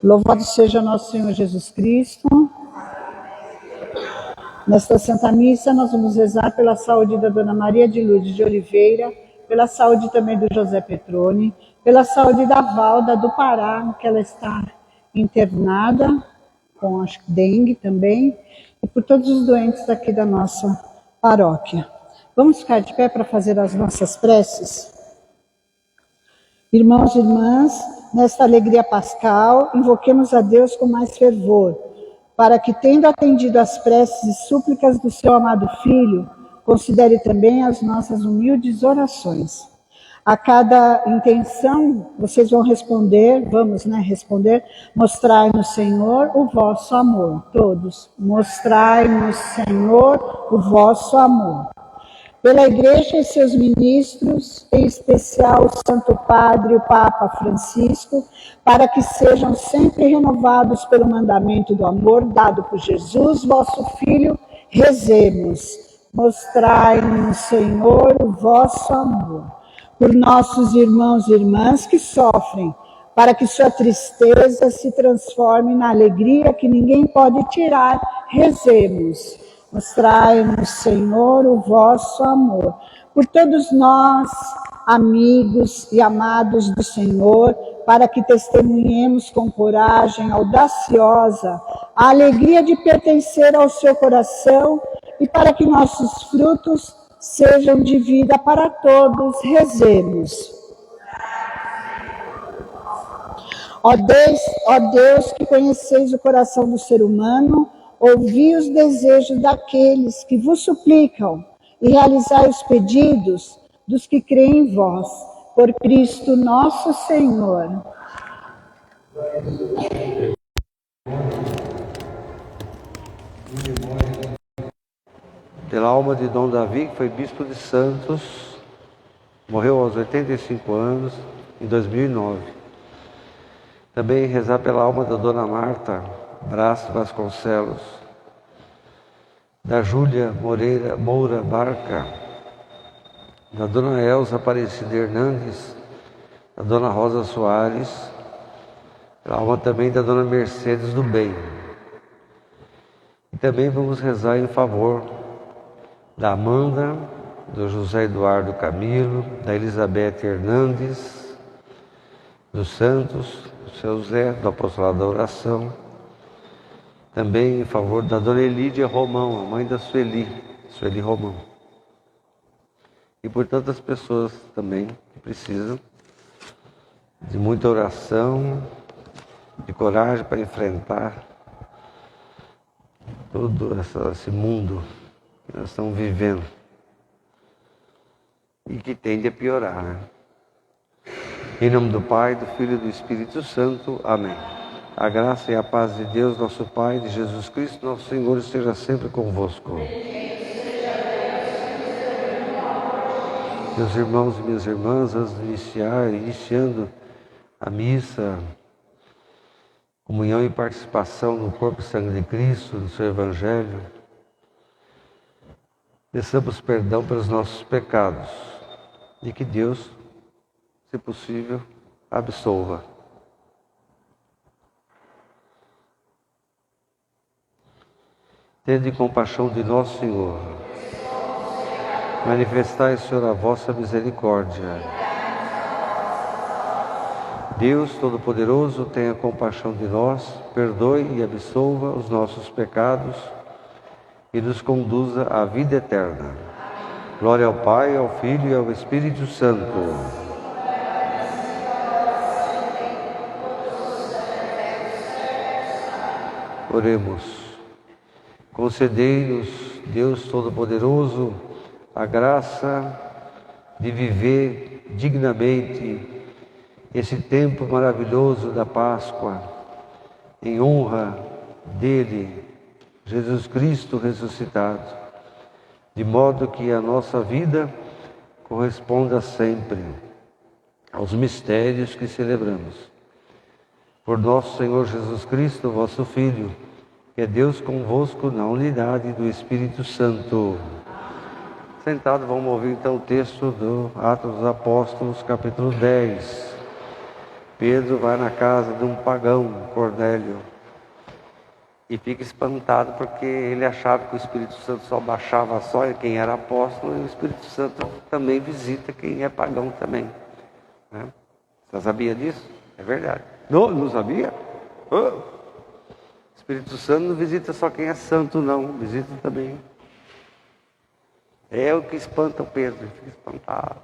Louvado seja nosso Senhor Jesus Cristo. Nesta Santa Missa, nós vamos rezar pela saúde da Dona Maria de Lourdes de Oliveira, pela saúde também do José Petroni, pela saúde da Valda do Pará, que ela está internada, com acho que dengue também, e por todos os doentes aqui da nossa paróquia. Vamos ficar de pé para fazer as nossas preces? Irmãos e irmãs, nesta alegria pascal, invoquemos a Deus com mais fervor, para que, tendo atendido às preces e súplicas do seu amado Filho, considere também as nossas humildes orações. A cada intenção, vocês vão responder, responder, mostrai-nos, Senhor, o vosso amor. Todos, mostrai-nos, Senhor, o vosso amor. Pela Igreja e seus ministros, em especial o Santo Padre, o Papa Francisco, para que sejam sempre renovados pelo mandamento do amor dado por Jesus, vosso Filho, rezemos. Mostrai-nos, Senhor, o vosso amor. Por nossos irmãos e irmãs que sofrem, para que sua tristeza se transforme na alegria que ninguém pode tirar, rezemos. Mostrai-nos, Senhor, o vosso amor. Por todos nós, amigos e amados do Senhor, para que testemunhemos com coragem audaciosa a alegria de pertencer ao seu coração e para que nossos frutos sejam de vida para todos, rezemos. Ó Deus, que conheceis o coração do ser humano, ouvi os desejos daqueles que vos suplicam e realizai os pedidos dos que creem em vós. Por Cristo nosso Senhor. Pela alma de Dom Davi, que foi bispo de Santos, morreu aos 85 anos, em 2009. Também rezar pela alma da Dona Marta Brás Vasconcelos, da Júlia Moura Barca, da Dona Elza Aparecida Hernandes, da Dona Rosa Soares, pela alma também da Dona Mercedes do Bem. E também vamos rezar em favor da Amanda, do José Eduardo Camilo, da Elizabeth Hernandes, dos Santos, do seu Zé, do Apostolado da Oração. Também em favor da Dona Elídia Romão, a mãe da Sueli Romão. E por tantas pessoas também que precisam de muita oração, de coragem para enfrentar todo esse mundo que nós estamos vivendo e que tende a piorar, né? Em nome do Pai, do Filho e do Espírito Santo. Amém. A graça e a paz de Deus, nosso Pai, de Jesus Cristo, nosso Senhor, esteja sempre convosco. Meus irmãos e minhas irmãs, antes de iniciando a missa, comunhão e participação no corpo e sangue de Cristo, no seu Evangelho, peçamos perdão pelos nossos pecados e que Deus, se possível, absolva. Tende compaixão de nosso Senhor. Manifestai, Senhor, a vossa misericórdia. Deus Todo-Poderoso, tenha compaixão de nós, perdoe e absolva os nossos pecados e nos conduza à vida eterna. Glória ao Pai, ao Filho e ao Espírito Santo. Oremos. Concedei-nos, Deus Todo-Poderoso, a graça de viver dignamente esse tempo maravilhoso da Páscoa, em honra dele, Jesus Cristo ressuscitado, de modo que a nossa vida corresponda sempre aos mistérios que celebramos. Por nosso Senhor Jesus Cristo, vosso Filho, que é Deus convosco na unidade do Espírito Santo. Sentado, vamos ouvir então o texto do Atos dos Apóstolos, capítulo 10. Pedro vai na casa de um pagão, Cornélio, e fica espantado porque ele achava que o Espírito Santo só baixava só quem era apóstolo, e o Espírito Santo também visita quem é pagão também, né? Você sabia disso? É verdade. Não sabia? O Espírito Santo não visita só quem é santo, não, visita também. É o que espanta o Pedro, ele fica espantado.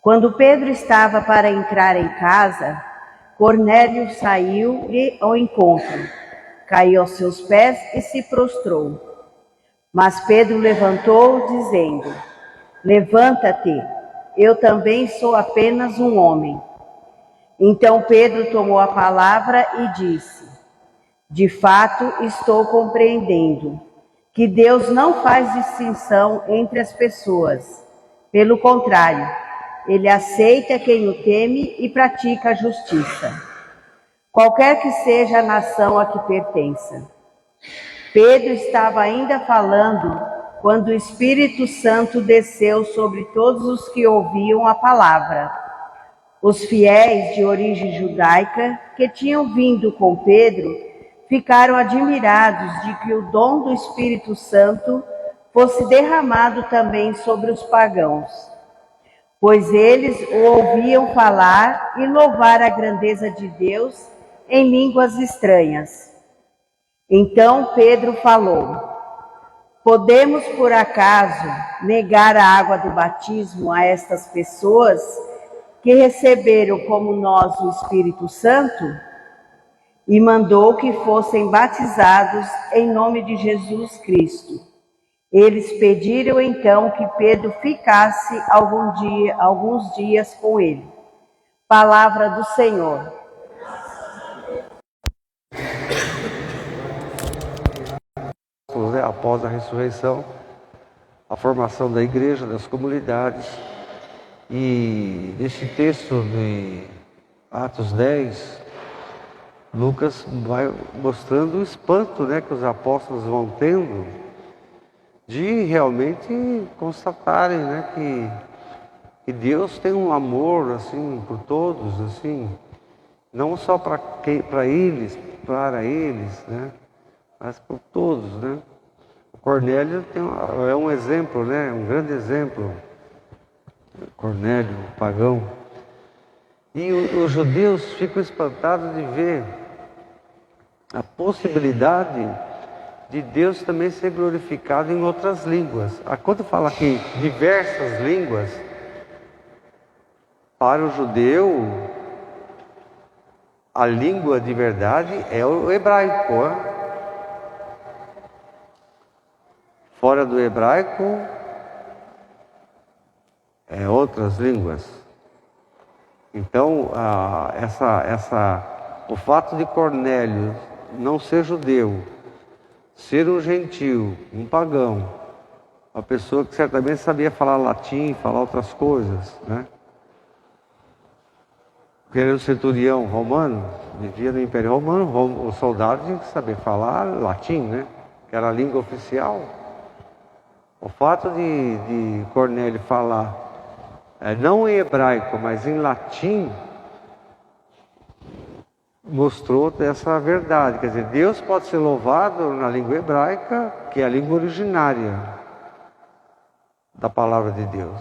Quando Pedro estava para entrar em casa, Cornélio saiu-lhe ao encontro, caiu aos seus pés e se prostrou. Mas Pedro levantou, dizendo: levanta-te, eu também sou apenas um homem. Então Pedro tomou a palavra e disse: de fato estou compreendendo que Deus não faz distinção entre as pessoas. Pelo contrário, Ele aceita quem o teme e pratica a justiça, qualquer que seja a nação a que pertença. Pedro estava ainda falando quando o Espírito Santo desceu sobre todos os que ouviam a palavra. Os fiéis de origem judaica que tinham vindo com Pedro ficaram admirados de que o dom do Espírito Santo fosse derramado também sobre os pagãos, pois eles o ouviam falar e louvar a grandeza de Deus em línguas estranhas. Então Pedro falou: podemos por acaso negar a água do batismo a estas pessoas que receberam como nós o Espírito Santo? E mandou que fossem batizados em nome de Jesus Cristo. Eles pediram então que Pedro ficasse alguns dias com ele. Palavra do Senhor. Após a ressurreição, a formação da igreja, das comunidades. E neste texto de Atos 10, Lucas vai mostrando o espanto, né, que os apóstolos vão tendo de realmente constatarem, né, que Deus tem um amor assim por todos, assim, não só para eles, né, mas por todos, né. O Cornélio é um exemplo, né, um grande exemplo. Cornélio, pagão. E os judeus ficam espantados de ver a possibilidade de Deus também ser glorificado em outras línguas. Quando fala aqui diversas línguas, para o judeu, a língua de verdade é o hebraico. Fora do hebraico, é outras línguas. Então, o fato de Cornélio não ser judeu, ser um gentil, um pagão, uma pessoa que certamente sabia falar latim, falar outras coisas, né? Porque ele era um centurião romano, vivia no Império Romano, o soldado tinha que saber falar latim, né? Que era a língua oficial. O fato de Cornélio falar não em hebraico, mas em latim, mostrou essa verdade. Quer dizer, Deus pode ser louvado na língua hebraica, que é a língua originária da palavra de Deus.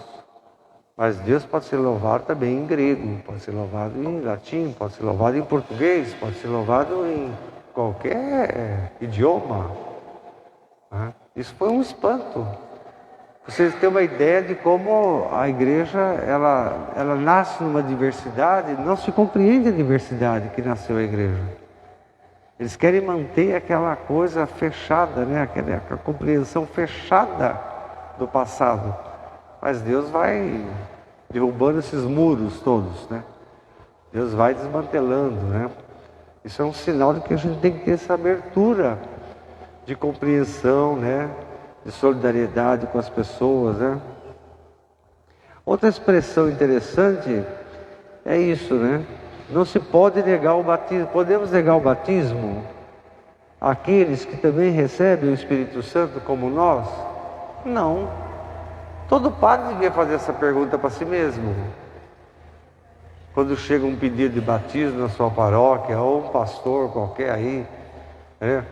Mas Deus pode ser louvado também em grego, pode ser louvado em latim, pode ser louvado em português, pode ser louvado em qualquer idioma. Isso foi um espanto. Vocês têm uma ideia de como a igreja, ela nasce numa diversidade, não se compreende a diversidade que nasceu a igreja. Eles querem manter aquela coisa fechada, né? Aquela compreensão fechada do passado. Mas Deus vai derrubando esses muros todos, né? Deus vai desmantelando, né? Isso é um sinal de que a gente tem que ter essa abertura de compreensão, né? De solidariedade com as pessoas, né? Outra expressão interessante é isso, né? Não se pode negar o batismo. Podemos negar o batismo àqueles que também recebem o Espírito Santo como nós? Não. Todo padre devia fazer essa pergunta para si mesmo. Quando chega um pedido de batismo na sua paróquia, ou um pastor qualquer aí, né?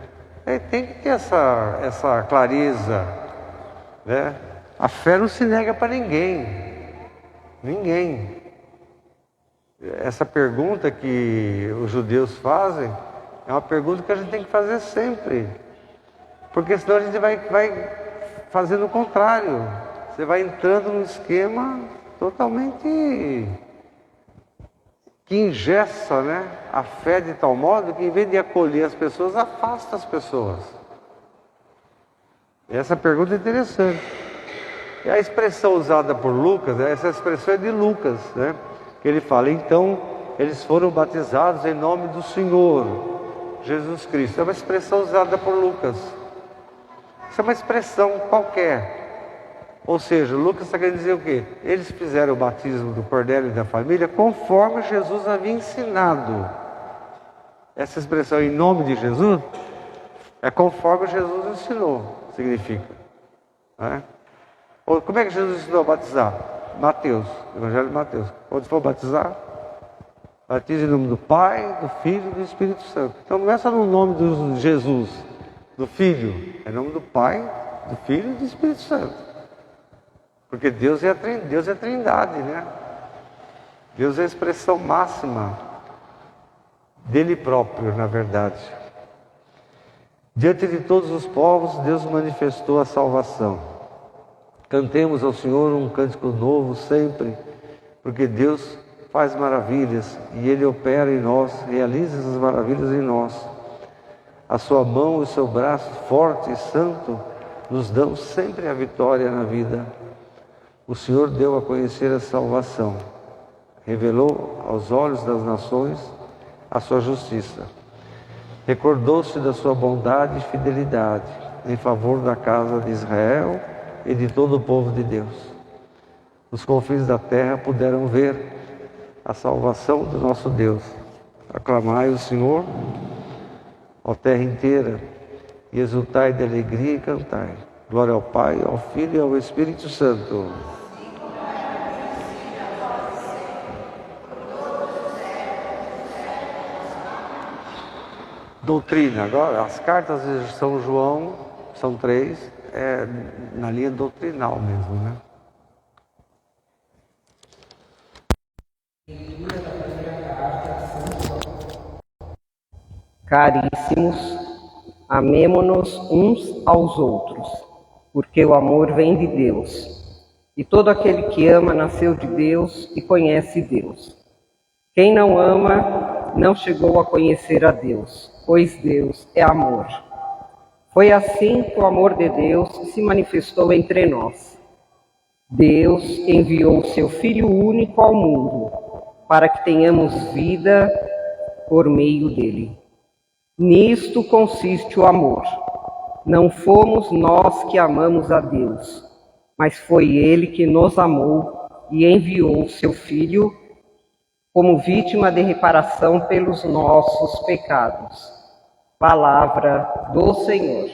Tem que ter essa clareza, né? A fé não se nega para ninguém. Ninguém. Essa pergunta que os judeus fazem é uma pergunta que a gente tem que fazer sempre. Porque senão a gente vai fazendo o contrário. Você vai entrando num esquema totalmente que engessa, né, a fé de tal modo que, em vez de acolher as pessoas, afasta as pessoas. Essa pergunta é interessante. E a expressão usada por Lucas, essa expressão é de Lucas, né? Que ele fala, então, eles foram batizados em nome do Senhor Jesus Cristo. É uma expressão usada por Lucas. Isso é uma expressão qualquer. Ou seja, Lucas está querendo dizer o quê? Eles fizeram o batismo do Cornélio e da família conforme Jesus havia ensinado. Essa expressão em nome de Jesus é conforme Jesus ensinou, significa. Né? Como é que Jesus ensinou a batizar? Mateus, Evangelho de Mateus. Quando for batizar, batize em nome do Pai, do Filho e do Espírito Santo. Então não é só no nome de Jesus, do Filho, é em nome do Pai, do Filho e do Espírito Santo. Porque Deus é a Trindade, né? Deus é a expressão máxima dele próprio, na verdade. Diante de todos os povos, Deus manifestou a salvação. Cantemos ao Senhor um cântico novo sempre, porque Deus faz maravilhas e Ele opera em nós, realiza essas maravilhas em nós. A sua mão e o seu braço forte e santo nos dão sempre a vitória na vida. O Senhor deu a conhecer a salvação, revelou aos olhos das nações a sua justiça. Recordou-se da sua bondade e fidelidade em favor da casa de Israel e de todo o povo de Deus. Os confins da terra puderam ver a salvação do nosso Deus. Aclamai o Senhor, ó terra inteira, e exultai de alegria e cantai. Glória ao Pai, ao Filho e ao Espírito Santo. Doutrina, agora, as cartas de São João, são 3, na linha doutrinal mesmo, né? Caríssimos, amemo-nos uns aos outros, porque o amor vem de Deus, e todo aquele que ama nasceu de Deus e conhece Deus. Quem não ama não chegou a conhecer a Deus, pois Deus é amor. Foi assim que o amor de Deus se manifestou entre nós. Deus enviou o seu Filho único ao mundo, para que tenhamos vida por meio dele. Nisto consiste o amor. Não fomos nós que amamos a Deus, mas foi Ele que nos amou e enviou o seu Filho como vítima de reparação pelos nossos pecados. Palavra do Senhor.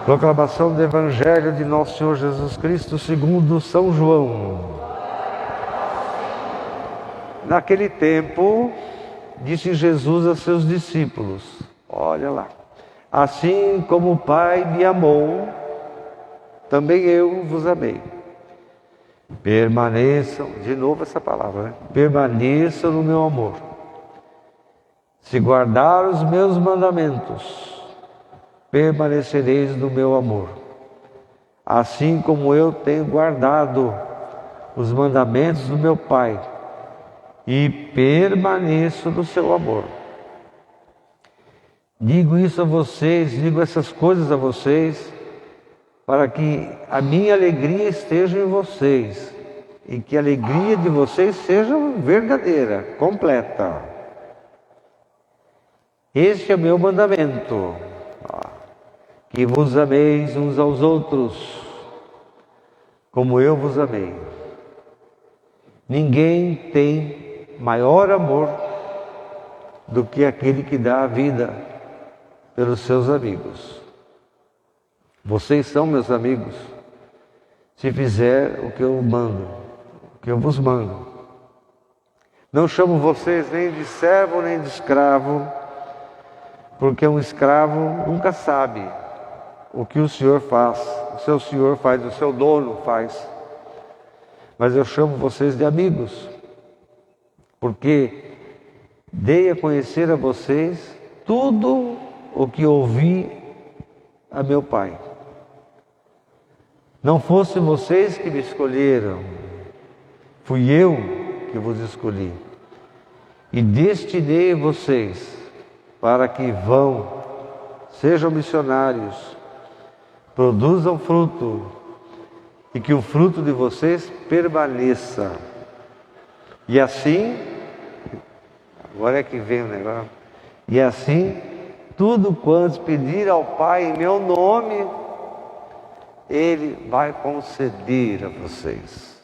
Proclamação do Evangelho de Nosso Senhor Jesus Cristo segundo São João. Naquele tempo, disse Jesus a seus discípulos, olha lá, assim como o Pai me amou, também eu vos amei. Permaneçam, de novo essa palavra, né? Permaneçam no meu amor. Se guardar os meus mandamentos, permanecereis no meu amor, assim como eu tenho guardado os mandamentos do meu Pai e permaneço no seu amor. Digo isso a vocês, digo essas coisas a vocês, para que a minha alegria esteja em vocês e que a alegria de vocês seja verdadeira, completa. Este é o meu mandamento, que vos ameis uns aos outros, como eu vos amei. Ninguém tem maior amor do que aquele que dá a vida pelos seus amigos. Vocês são meus amigos, se fizer o que eu mando, o que eu vos mando. Não chamo vocês nem de servo nem de escravo, porque um escravo nunca sabe o que o Senhor faz, o seu Senhor faz, o seu dono faz. Mas eu chamo vocês de amigos, porque dei a conhecer a vocês tudo o que ouvi a meu Pai. Não fossem vocês que me escolheram, fui eu que vos escolhi. E destinei vocês para que vão, sejam missionários, produzam fruto e que o fruto de vocês permaneça. E assim, agora é que vem o negócio, e assim, tudo quanto pedir ao Pai em meu nome, Ele vai conceder a vocês.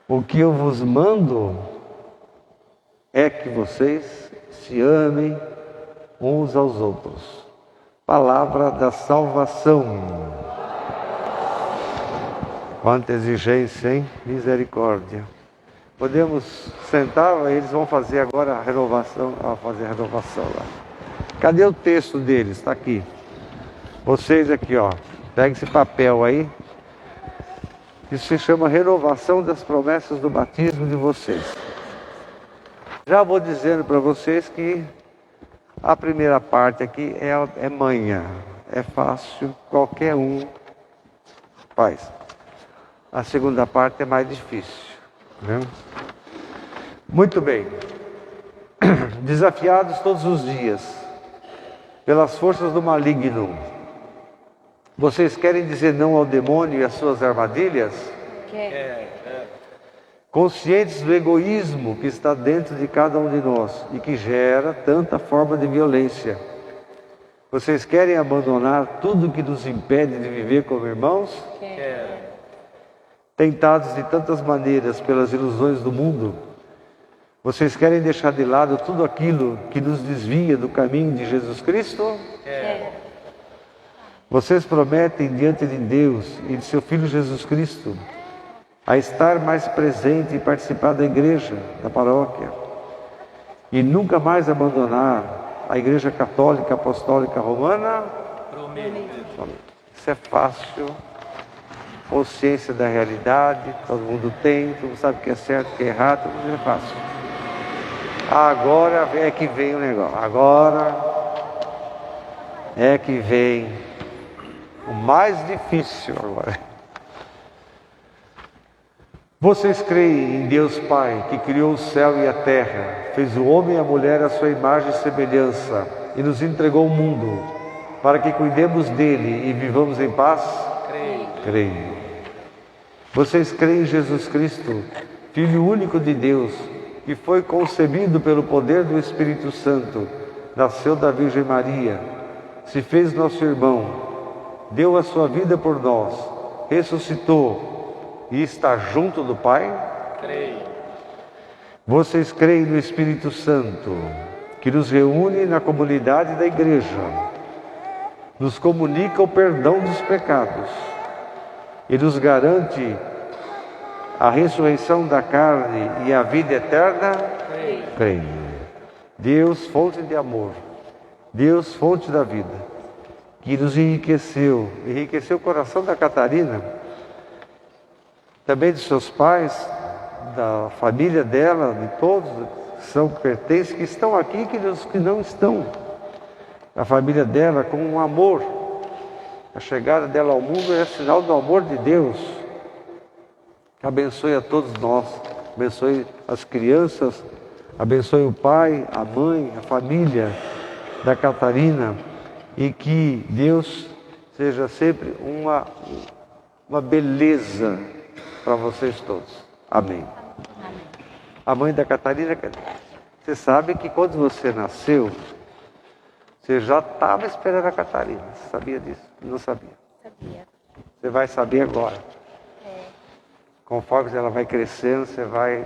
O que eu vos mando é que vocês se amem uns aos outros. Palavra da salvação. Quanta exigência, hein? Misericórdia. Podemos sentar, eles vão fazer agora a renovação, fazer a renovação lá. Cadê o texto deles? Está aqui. Vocês aqui, ó, peguem esse papel aí. Isso se chama renovação das promessas do batismo de vocês. Já vou dizendo para vocês que a primeira parte aqui é manha, é fácil, qualquer um faz. A segunda parte é mais difícil, né? Muito bem. Desafiados todos os dias pelas forças do maligno, vocês querem dizer não ao demônio e às suas armadilhas? Conscientes do egoísmo que está dentro de cada um de nós e que gera tanta forma de violência, vocês querem abandonar tudo que nos impede de viver como irmãos? Tentados de tantas maneiras pelas ilusões do mundo, vocês querem deixar de lado tudo aquilo que nos desvia do caminho de Jesus Cristo? Vocês prometem diante de Deus e de seu Filho Jesus Cristo a estar mais presente e participar da igreja, da paróquia, e nunca mais abandonar a Igreja Católica Apostólica Romana? Prometo. Isso é fácil, consciência da realidade, todo mundo tem, todo mundo sabe o que é certo, o que é errado, tudo é fácil. Agora é que vem o negócio, agora é que vem o mais difícil agora. Vocês creem em Deus Pai, que criou o céu e a terra, fez o homem e a mulher à sua imagem e semelhança, e nos entregou o mundo, para que cuidemos dele e vivamos em paz? Creio. Vocês creem em Jesus Cristo, Filho único de Deus, que foi concebido pelo poder do Espírito Santo, nasceu da Virgem Maria, se fez nosso irmão, deu a sua vida por nós, ressuscitou, e está junto do Pai? Creio. Vocês creem no Espírito Santo, que nos reúne na comunidade da igreja, nos comunica o perdão dos pecados e nos garante a ressurreição da carne e a vida eterna, creio. Deus, fonte de amor, Deus, fonte da vida, que nos enriqueceu o coração da Catarina, também de seus pais, da família dela, de todos que são pertences, que estão aqui e que não estão. A família dela com um amor. A chegada dela ao mundo é sinal do amor de Deus. Que abençoe a todos nós, abençoe as crianças, abençoe o pai, a mãe, a família da Catarina, e que Deus seja sempre uma beleza para vocês todos. Amém. A mãe da Catarina, você sabe que quando você nasceu, você já estava esperando a Catarina. Você sabia disso? Não sabia? Sabia. Você vai saber agora. Conforme ela vai crescendo, você vai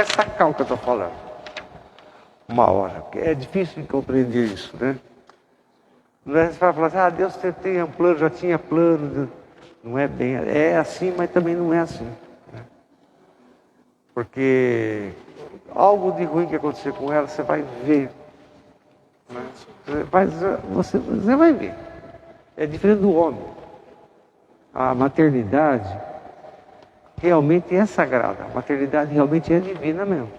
sacar o que eu estou falando. Uma hora. Porque é difícil de compreender isso, né? Não é você vai falar assim, Deus tem um plano, já tinha plano. Não é bem, é assim, mas também não é assim. Né? Porque algo de ruim que acontecer com ela, você vai ver. Né? Você vai ver. É diferente do homem. A maternidade realmente é sagrada. A maternidade realmente é divina mesmo.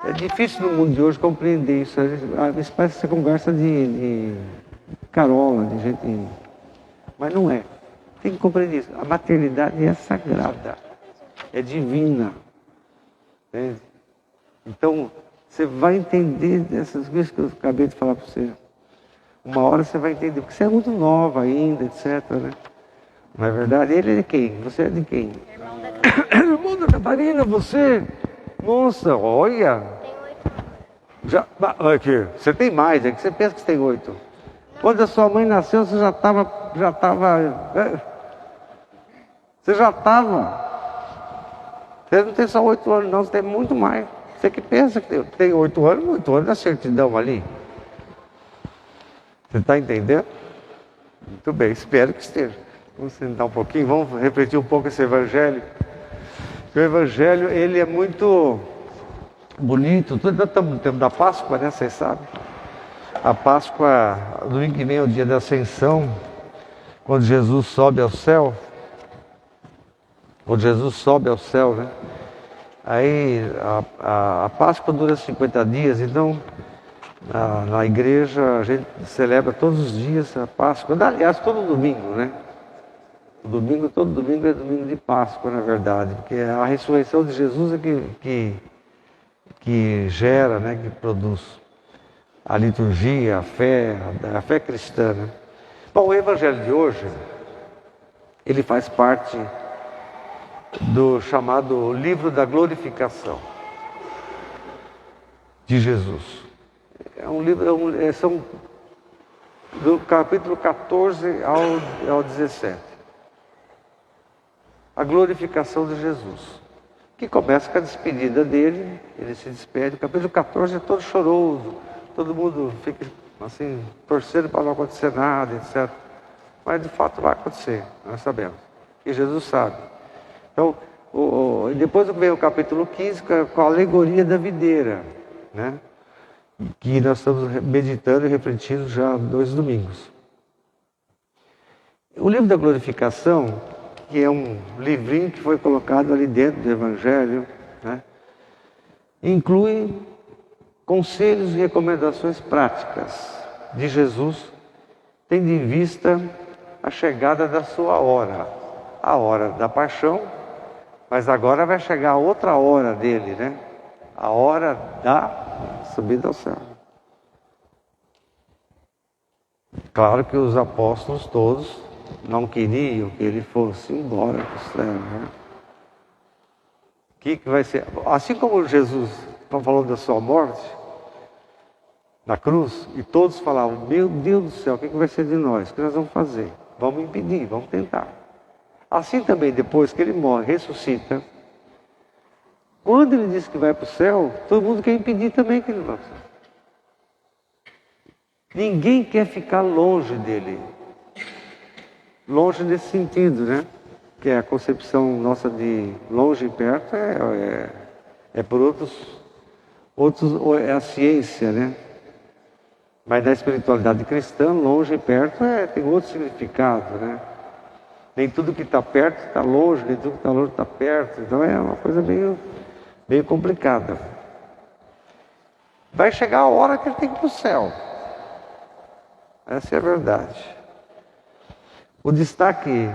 É difícil no mundo de hoje compreender isso. Às vezes parece essa conversa de carola, de gente. Mas não é. Tem que compreender isso. A maternidade é sagrada. É divina. Entende? Então, você vai entender dessas coisas que eu acabei de falar para você. Uma hora você vai entender, porque você é muito nova ainda, etc. Né? Não é verdade? Ele é de quem? Você é de quem? Irmão da Catarina. Irmão da Catarina, você? Nossa, olha. Tem 8 anos. Já, aqui, você tem mais, é que você pensa que você tem 8. Quando a sua mãe nasceu, você já estava. Você já estava. Você não tem só 8 anos, não, você tem muito mais. Você que pensa que tem 8 anos da certidão ali. Você está entendendo? Muito bem, espero que esteja. Vamos sentar um pouquinho, vamos refletir um pouco esse evangelho. O evangelho, ele é muito bonito. Estamos no tempo da Páscoa, né? Vocês sabem. A Páscoa, domingo que vem é o dia da Ascensão, quando Jesus sobe ao céu. Quando Jesus sobe ao céu, né? Aí a Páscoa dura 50 dias, então na igreja a gente celebra todos os dias a Páscoa. Aliás, todo domingo, né? Todo domingo é domingo de Páscoa, na verdade, porque a ressurreição de Jesus é que gera, né? Que produz a liturgia, a fé cristã. Né? Bom, o evangelho de hoje, ele faz parte do chamado livro da glorificação de Jesus. É um livro, são do capítulo 14 ao 17. A glorificação de Jesus, que começa com a despedida dele, ele se despede. O capítulo 14 é todo choroso, todo mundo fica assim, torcendo para não acontecer nada, etc. Mas de fato vai acontecer, nós sabemos. E Jesus sabe. Então, depois vem o capítulo 15 com a alegoria da videira, né? Que nós estamos meditando e refletindo já há 2 domingos. O livro da glorificação, que é um livrinho que foi colocado ali dentro do Evangelho, né? Inclui conselhos e recomendações práticas de Jesus, tendo em vista a chegada da sua hora, a hora da paixão, mas agora vai chegar a outra hora dele, né? A hora da subida ao céu. Claro que os apóstolos todos não queriam que ele fosse embora para o céu, né? O que vai ser? Assim como Jesus falou da sua morte na cruz, e todos falavam, meu Deus do céu, o que vai ser de nós? O que nós vamos fazer? Vamos impedir, vamos tentar. Assim também, depois que ele morre, ressuscita, quando ele diz que vai para o céu, todo mundo quer impedir também que ele vá para o céu. Ninguém quer ficar longe dele. Longe nesse sentido, né? Que a concepção nossa de longe e perto é por outros, é a ciência, né? Mas na espiritualidade cristã, longe e perto tem outro significado, né? Nem tudo que está perto está longe, nem tudo que está longe está perto. Então é uma coisa meio complicada. Vai chegar a hora que ele tem que ir para o céu. Essa é a verdade. O destaque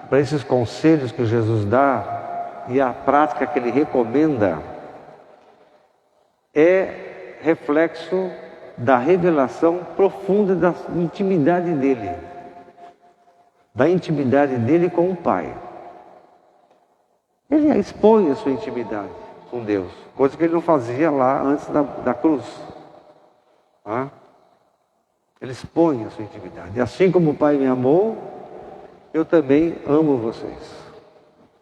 para esses conselhos que Jesus dá e a prática que ele recomenda é reflexo da revelação profunda da intimidade dele. Da intimidade dele com o Pai. Ele expõe a sua intimidade com Deus, coisa que ele não fazia lá antes da cruz. Tá? Ele expõe a sua intimidade. E assim como o Pai me amou, eu também amo vocês.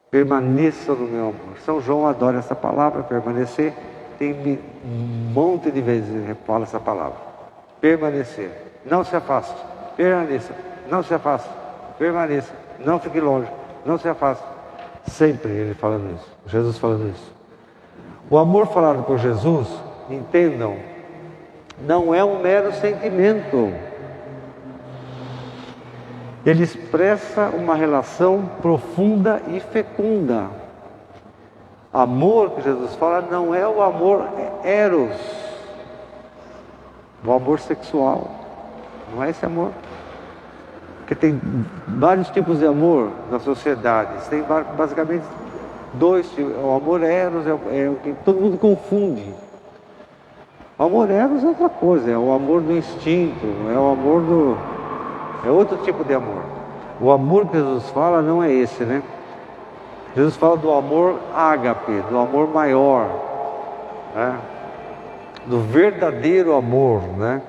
Permaneçam no meu amor. São João adora essa palavra, permanecer. Tem um monte de vezes ele fala essa palavra. Permanecer. Não se afaste. Permaneça. Não se afaste. Permaneça. Não fique longe. Não se afaste. Sempre ele falando isso. Jesus falando isso. O amor falado por Jesus, entendam, não é um mero sentimento. Ele expressa uma relação profunda e fecunda. Amor que Jesus fala não é o amor eros, o amor sexual. Não é esse amor. Porque tem vários tipos de amor na sociedade. Tem basicamente dois tipos. O amor eros é o que todo mundo confunde. O amor eros é outra coisa, é o amor do instinto, é o amor do... É outro tipo de amor. O amor que Jesus fala não é esse, né? Jesus fala do amor ágape, do amor maior, né? Do verdadeiro amor, né?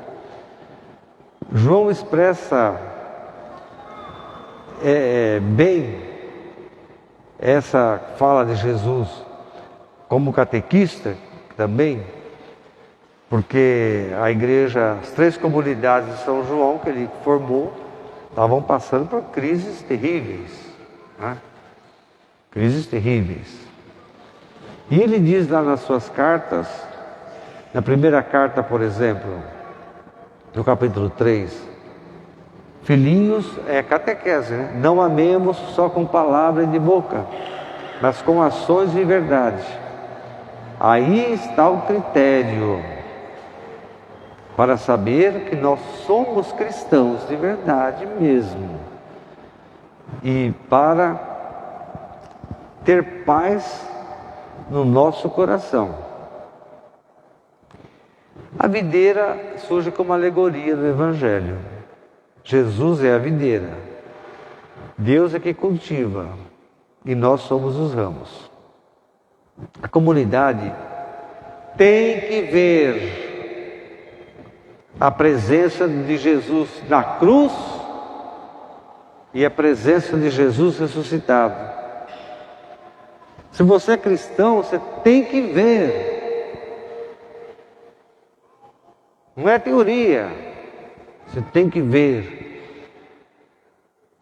João expressa bem essa fala de Jesus como catequista também, porque a igreja, as 3 comunidades de São João que ele formou, estavam passando por crises terríveis, né? Crises terríveis. E ele diz lá nas suas cartas, na primeira carta, por exemplo, no capítulo 3, filhinhos, catequese, né? Não amemos só com palavra e de boca, mas com ações e verdade. Aí está o critério para saber que nós somos cristãos de verdade mesmo. E para ter paz no nosso coração. A videira surge como alegoria do Evangelho. Jesus é a videira. Deus é que cultiva. E nós somos os ramos. A comunidade tem que ver a presença de Jesus na cruz e a presença de Jesus ressuscitado. Se você é cristão, você tem que ver. Não é teoria. Você tem que ver.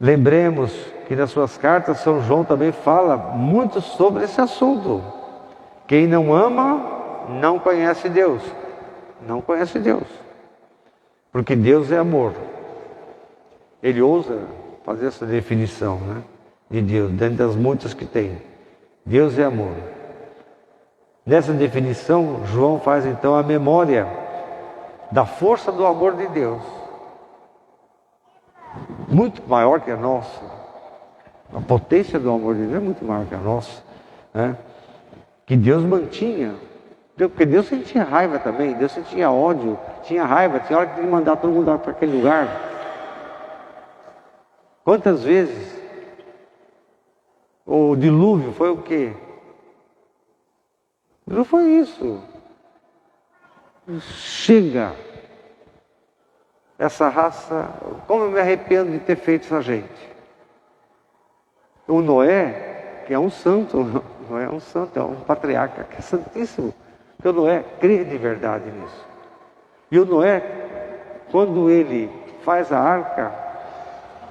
Lembremos que nas suas cartas São João também fala muito sobre esse assunto. Quem não ama, não conhece Deus. Não conhece Deus. Porque Deus é amor. Ele ousa fazer essa definição, né, de Deus, dentro das muitas que tem. Deus é amor. Nessa definição, João faz então a memória da força do amor de Deus. Muito maior que a nossa. A potência do amor de Deus é muito maior que a nossa, né? Que Deus mantinha. Porque Deus sentia raiva também, Deus sentia ódio, tinha raiva, tinha hora que tinha que mandar todo mundo para aquele lugar. Quantas vezes o dilúvio foi o quê? Não foi isso. Chega. Essa raça, como eu me arrependo de ter feito essa gente. O Noé, que é um santo, Noé é um santo, é um patriarca, que é santíssimo. Porque o Noé crê de verdade nisso. E o Noé quando ele faz a arca,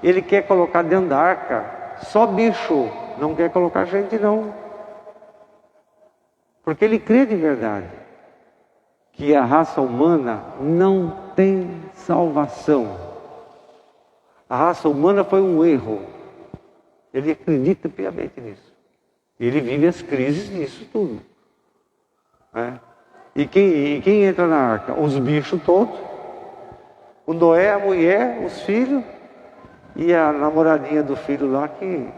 ele quer colocar dentro da arca só bicho, não quer colocar gente não. Porque ele crê de verdade que a raça humana não tem salvação. A raça humana foi um erro. Ele acredita piamente nisso. Ele vive as crises disso tudo. E quem entra na arca? Os bichos todos. O Noé, a mulher, os filhos e a namoradinha do filho lá que...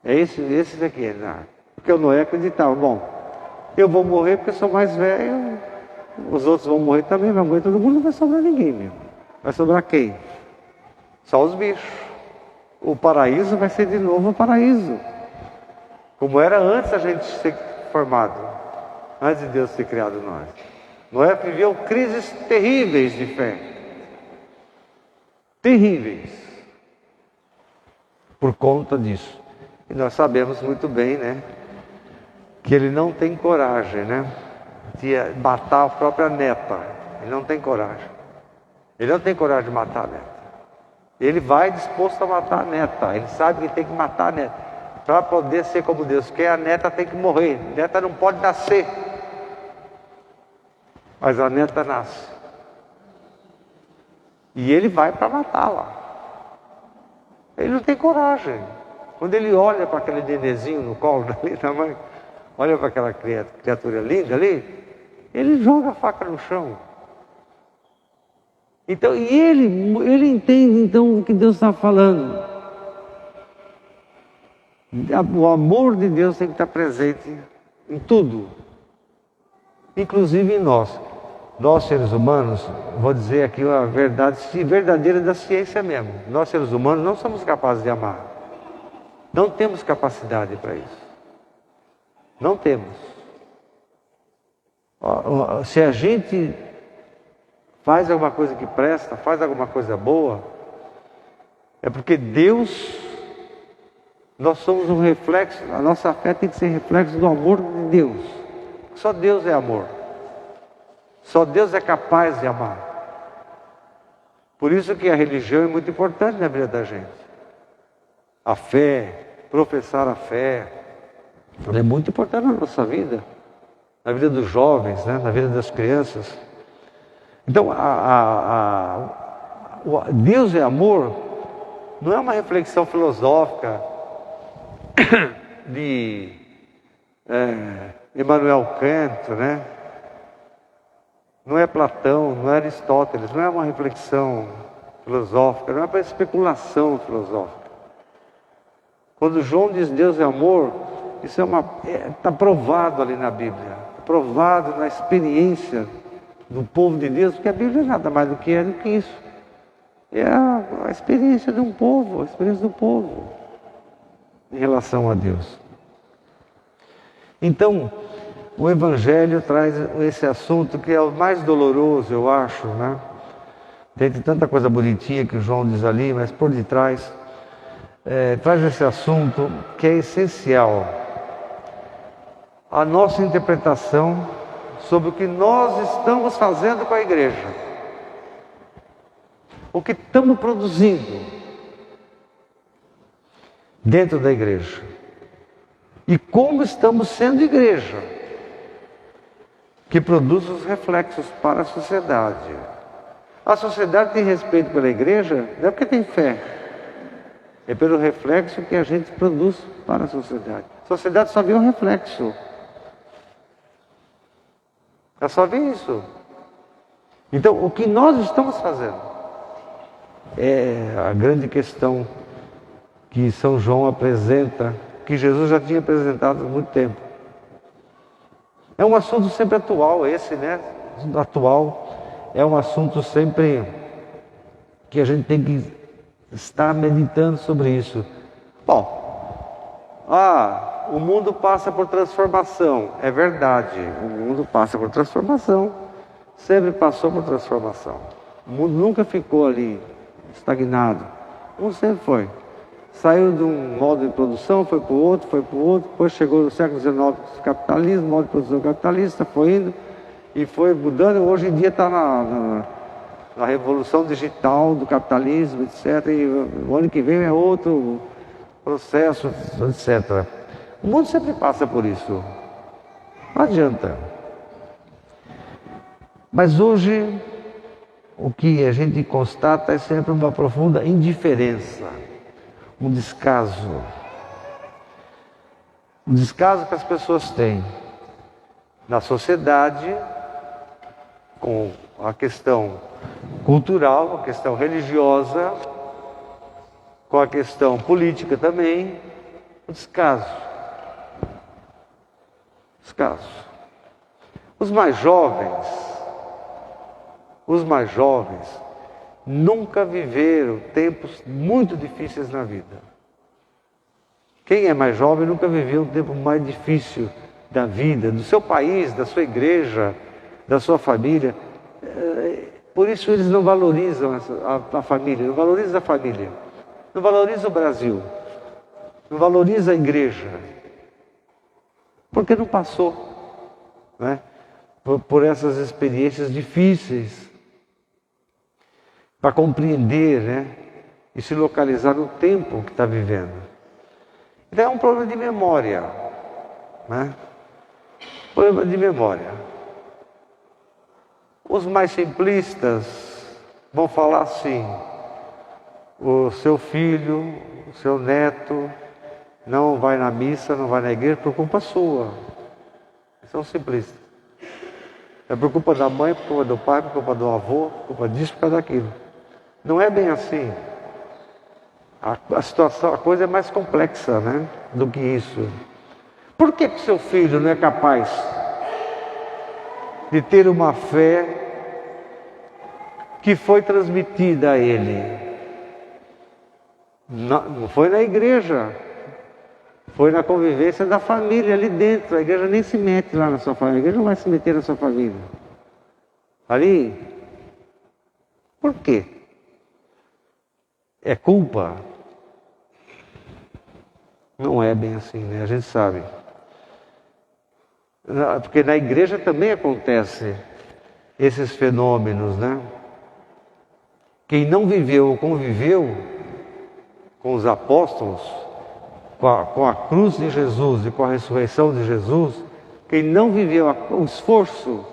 É esse daqui na arca. Porque o Noé acreditava, bom, eu vou morrer porque eu sou mais velho, os outros vão morrer também, vai morrer todo mundo, não vai sobrar ninguém mesmo. Vai sobrar quem? Só os bichos. O paraíso vai ser de novo o paraíso. Como era antes a gente ser formado, antes de Deus ter criado nós. Noé viveu crises terríveis de fé. Terríveis. Por conta disso. E nós sabemos muito bem, né? Que ele não tem coragem, né? De matar a própria neta. Ele não tem coragem. Ele não tem coragem de matar a neta. Ele vai disposto a matar a neta. Ele sabe que tem que matar a neta. Para poder ser como Deus quer, a neta tem que morrer. A neta não pode nascer. Mas a neta nasce. E ele vai para matá-la. Ele não tem coragem. Quando ele olha para aquele nenenzinho no colo dali da mãe, olha para aquela criatura linda ali, ele joga a faca no chão. Então, e ele entende então o que Deus está falando. O amor de Deus tem que estar presente em tudo, inclusive em nós. Nós, seres humanos, vou dizer aqui a verdade verdadeira da ciência mesmo. Nós, seres humanos, não somos capazes de amar. Não temos capacidade para isso. Não temos. Se a gente faz alguma coisa que presta, faz alguma coisa boa, é porque Deus, nós somos um reflexo, a nossa fé tem que ser reflexo do amor de Deus. Só Deus é amor. Só Deus é capaz de amar. Por isso que a religião é muito importante na vida da gente. A fé, professar a fé, é muito importante na nossa vida, na vida dos jovens, né? Na vida das crianças. Então, Deus é amor, não é uma reflexão filosófica de Immanuel Kant, né? Não é Platão, não é Aristóteles, não é uma reflexão filosófica, não é para especulação filosófica. Quando João diz Deus é amor, isso está provado ali na Bíblia, provado na experiência do povo de Deus, porque a Bíblia é nada mais do que isso. É a experiência de um povo, a experiência do povo em relação a Deus. Então, o Evangelho traz esse assunto que é o mais doloroso, eu acho, né? Tem tanta coisa bonitinha que o João diz ali, mas por detrás traz esse assunto que é essencial. A nossa interpretação sobre o que nós estamos fazendo com a igreja. O que estamos produzindo dentro da igreja. E como estamos sendo igreja, que produz os reflexos para a sociedade. A sociedade tem respeito pela igreja, não é porque tem fé. É pelo reflexo que a gente produz para a sociedade. A sociedade só vê o reflexo. Ela só vê isso. Então, o que nós estamos fazendo é a grande questão que São João apresenta, que Jesus já tinha apresentado há muito tempo. É um assunto sempre atual esse, né? Atual. É um assunto sempre que a gente tem que estar meditando sobre isso. Bom, o mundo passa por transformação. É verdade, o mundo passa por transformação. Sempre passou por transformação. O mundo nunca ficou ali estagnado. O mundo sempre foi. Saiu de um modo de produção, foi para o outro, depois chegou no século XIX o capitalismo, modo de produção capitalista, foi indo, e foi mudando. Hoje em dia está na revolução digital do capitalismo, etc. E o ano que vem é outro processo, etc. O mundo sempre passa por isso. Não adianta. Mas hoje, o que a gente constata é sempre uma profunda indiferença, um descaso. Um descaso que as pessoas têm na sociedade com a questão cultural, a questão religiosa, com a questão política também, o descaso. Descaso. Os mais jovens nunca viveram tempos muito difíceis na vida. Quem é mais jovem nunca viveu um tempo mais difícil da vida, do seu país, da sua igreja, da sua família. Por isso eles não valorizam a família, não valorizam a família, não valorizam o Brasil, não valorizam a igreja, porque não passou, né, por essas experiências difíceis, para compreender, né, e se localizar no tempo que está vivendo. Então é um problema de memória, né? Problema de memória. Os mais simplistas vão falar assim: o seu filho, o seu neto não vai na missa, não vai na igreja por culpa sua. São simplistas. É por culpa da mãe, por culpa do pai, por culpa do avô, por culpa disso, por causa daquilo. Não é bem assim. A situação, a coisa é mais complexa, né, do que isso. Por que seu filho não é capaz de ter uma fé que foi transmitida a ele? Não foi na igreja, foi na convivência da família ali dentro. A igreja nem se mete lá na sua família, a igreja não vai se meter na sua família. Ali, por quê? É culpa? Não é bem assim, né? A gente sabe. Porque na igreja também acontece esses fenômenos, né? Quem não viveu ou conviveu com os apóstolos, com a cruz de Jesus e com a ressurreição de Jesus, quem não viveu o esforço,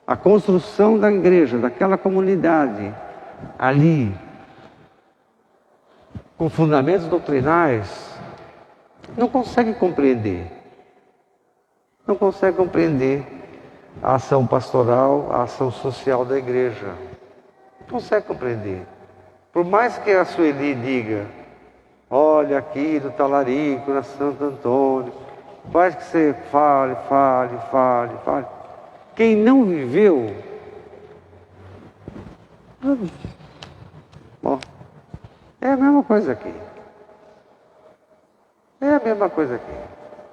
a construção da igreja, daquela comunidade, ali, com fundamentos doutrinais, não consegue compreender. Não consegue compreender a ação pastoral, a ação social da igreja. Não consegue compreender. Por mais que a Sueli diga: olha aqui do Talarico, na Santo Antônio, faz que você fale. Quem não viveu, bom, é a mesma coisa aqui. É a mesma coisa aqui.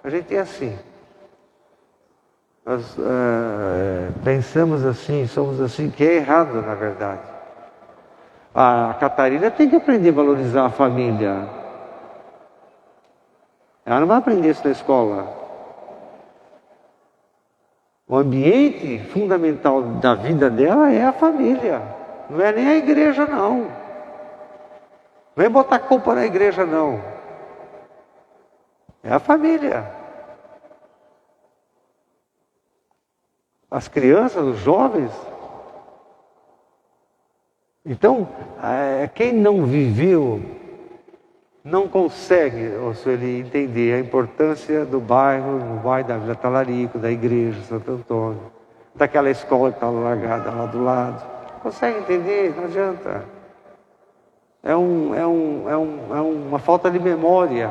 A gente é assim. Nós pensamos assim, somos assim, que é errado, na verdade. A Catarina tem que aprender a valorizar a família. Ela não vai aprender isso na escola. O ambiente fundamental da vida dela é a família. Não é nem a igreja, não. Não vem botar culpa na igreja, não. É a família. As crianças, os jovens. Então, quem não viveu, não consegue, Sueli, entender a importância do bairro da Vila Talarico, da igreja Santo Antônio, daquela escola que está largada lá do lado. Consegue entender? Não adianta. É uma falta de memória,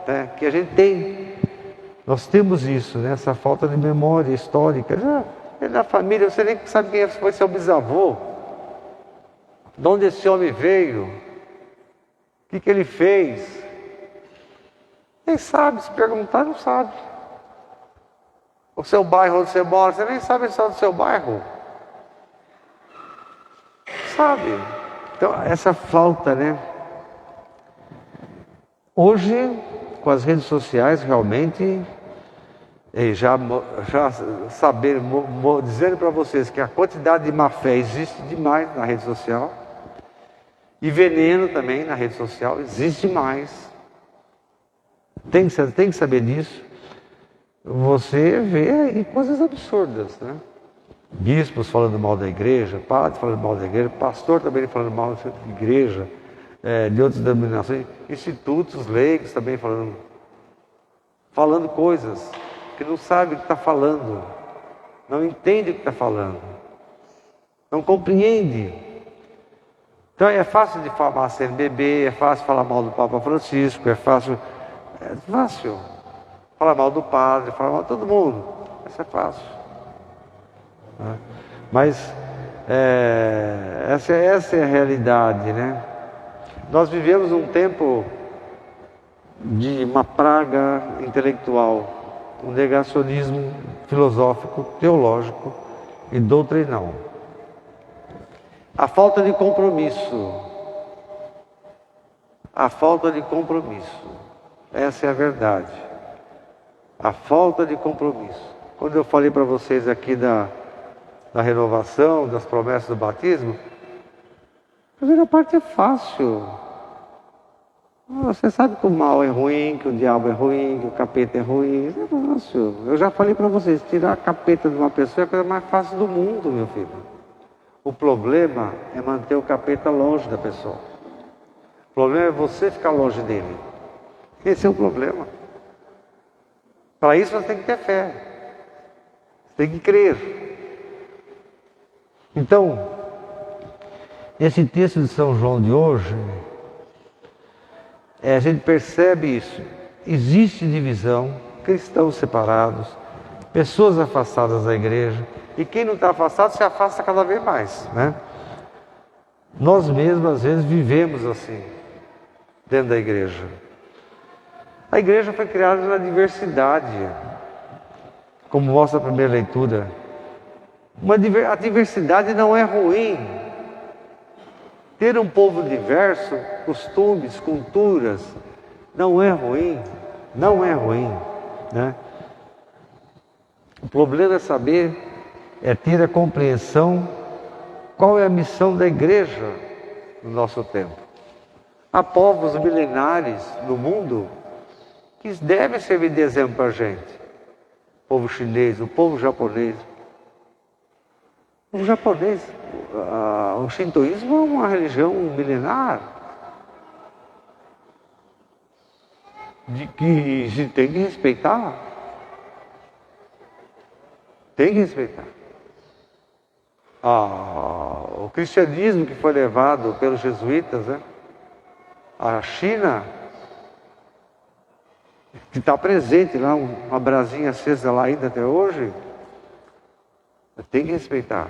né, que a gente tem. Nós temos isso, né, essa falta de memória histórica. É da família, você nem sabe quem foi seu bisavô, de onde esse homem veio, o que ele fez. Nem sabe, se perguntar, não sabe. O seu bairro onde você mora, você nem sabe a história do seu bairro. Sabe? Então, essa falta, né? Hoje, com as redes sociais, realmente, E já saber, dizendo para vocês que a quantidade de má fé existe demais na rede social. E veneno também na rede social existe mais. Tem que saber disso. Você vê aí coisas absurdas, né? Bispos falando mal da igreja, padre falando mal da igreja, pastor também falando mal da igreja, de outras denominações, institutos leigos também falando coisas que não sabe o que está falando, não entende o que está falando, não compreende. Então é fácil difamar a CNBB, é fácil falar mal do Papa Francisco, é fácil falar mal do padre, falar mal de todo mundo, isso é fácil. Né? Mas essa é a realidade, né? Nós vivemos um tempo de uma praga intelectual, um negacionismo filosófico, teológico e doutrinal. A falta de compromisso. A falta de compromisso. Essa é a verdade. A falta de compromisso. Quando eu falei para vocês aqui da renovação, das promessas do batismo, a primeira parte é fácil. Você sabe que o mal é ruim, que o diabo é ruim, que o capeta é ruim. Isso é fácil. Eu já falei para vocês, tirar a capeta de uma pessoa é a coisa mais fácil do mundo, meu filho. O problema é manter o capeta longe da pessoa. O problema é você ficar longe dele. Esse é o problema. Para isso você tem que ter fé. Você tem que crer. Então, esse texto de São João de hoje, a gente percebe isso. Existe divisão, cristãos separados, pessoas afastadas da igreja. E quem não está afastado se afasta cada vez mais, né? Nós mesmos, às vezes, vivemos assim, dentro da igreja. A igreja foi criada na diversidade, como mostra a primeira leitura. A diversidade não é ruim. Ter um povo diverso, costumes, culturas, não é ruim. Não é ruim, né? O problema é saber, ter a compreensão qual é a missão da igreja no nosso tempo. Há povos milenares no mundo que devem servir de exemplo para a gente. O povo chinês, o povo japonês. O japonês, o shintoísmo é uma religião milenar de que se tem que respeitar. Tem que respeitar. O cristianismo que foi levado pelos jesuítas, né? A China, que está presente lá, uma brasinha acesa lá ainda até hoje, tem que respeitar.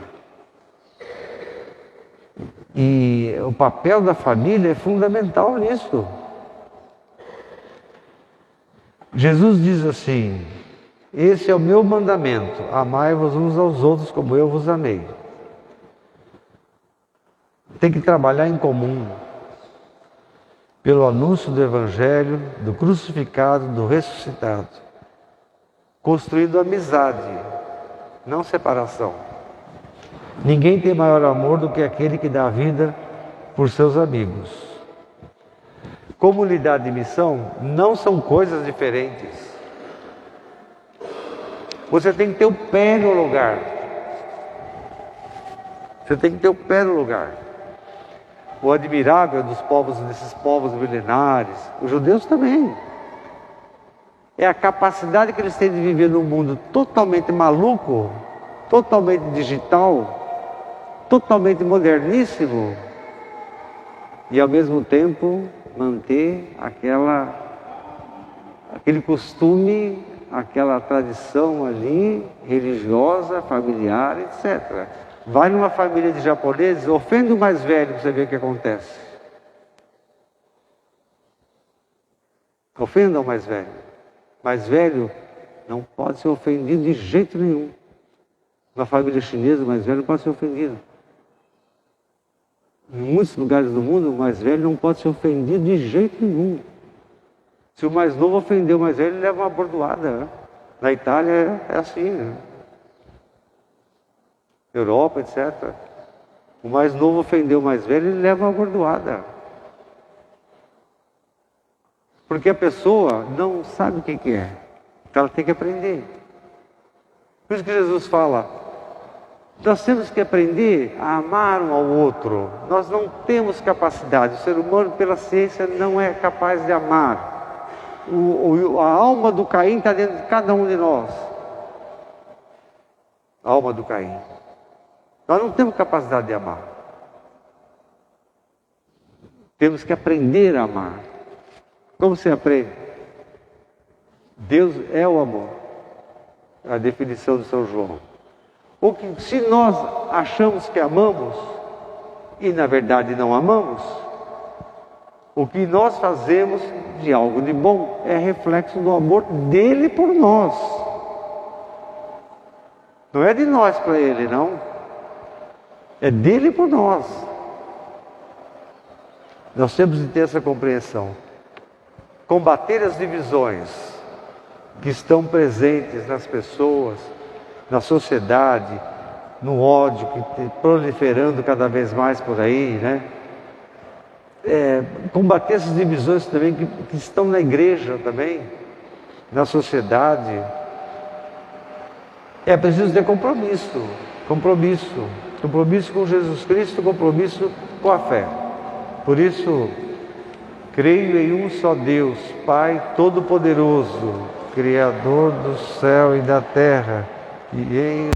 E o papel da família é fundamental nisso. Jesus diz assim: esse é o meu mandamento, amai-vos uns aos outros como eu vos amei. Tem que trabalhar em comum, pelo anúncio do Evangelho, do crucificado, do ressuscitado, construindo amizade, não separação. Ninguém tem maior amor do que aquele que dá a vida por seus amigos. Comunidade e missão não são coisas diferentes. Você tem que ter o pé no lugar. Você tem que ter o pé no lugar. O admirável desses povos milenares, os judeus também, é a capacidade que eles têm de viver num mundo totalmente maluco, totalmente digital, totalmente moderníssimo, e ao mesmo tempo manter aquele costume, aquela tradição ali, religiosa, familiar, etc. Vai numa família de japoneses, ofende o mais velho para você ver o que acontece. Ofenda o mais velho. Mais velho não pode ser ofendido de jeito nenhum. Na família chinesa, o mais velho não pode ser ofendido. Em muitos lugares do mundo, o mais velho não pode ser ofendido de jeito nenhum. Se o mais novo ofender o mais velho, ele leva uma bordoada. Né? Na Itália é assim, né? Europa, etc. O mais novo ofendeu o mais velho, ele leva uma gordoada. Porque a pessoa não sabe o que é. Então ela tem que aprender. Por isso que Jesus fala, nós temos que aprender a amar um ao outro. Nós não temos capacidade. O ser humano, pela ciência, não é capaz de amar. A alma do Caim está dentro de cada um de nós. A alma do Caim. Nós não temos capacidade de amar. Temos que aprender a amar. Como você aprende? Deus é o amor. A definição de São João. Ou que se nós achamos que amamos e na verdade não amamos, o que nós fazemos de algo de bom é reflexo do amor dele por nós. Não é de nós para ele, não. É dele por nós. Nós temos de ter essa compreensão. Combater as divisões que estão presentes nas pessoas, na sociedade, no ódio que está proliferando cada vez mais por aí, né? Combater essas divisões também que estão na igreja também, na sociedade. É preciso ter compromisso com Jesus Cristo, compromisso com a fé. Por isso, creio em um só Deus, Pai Todo-Poderoso, Criador do céu e da terra, e em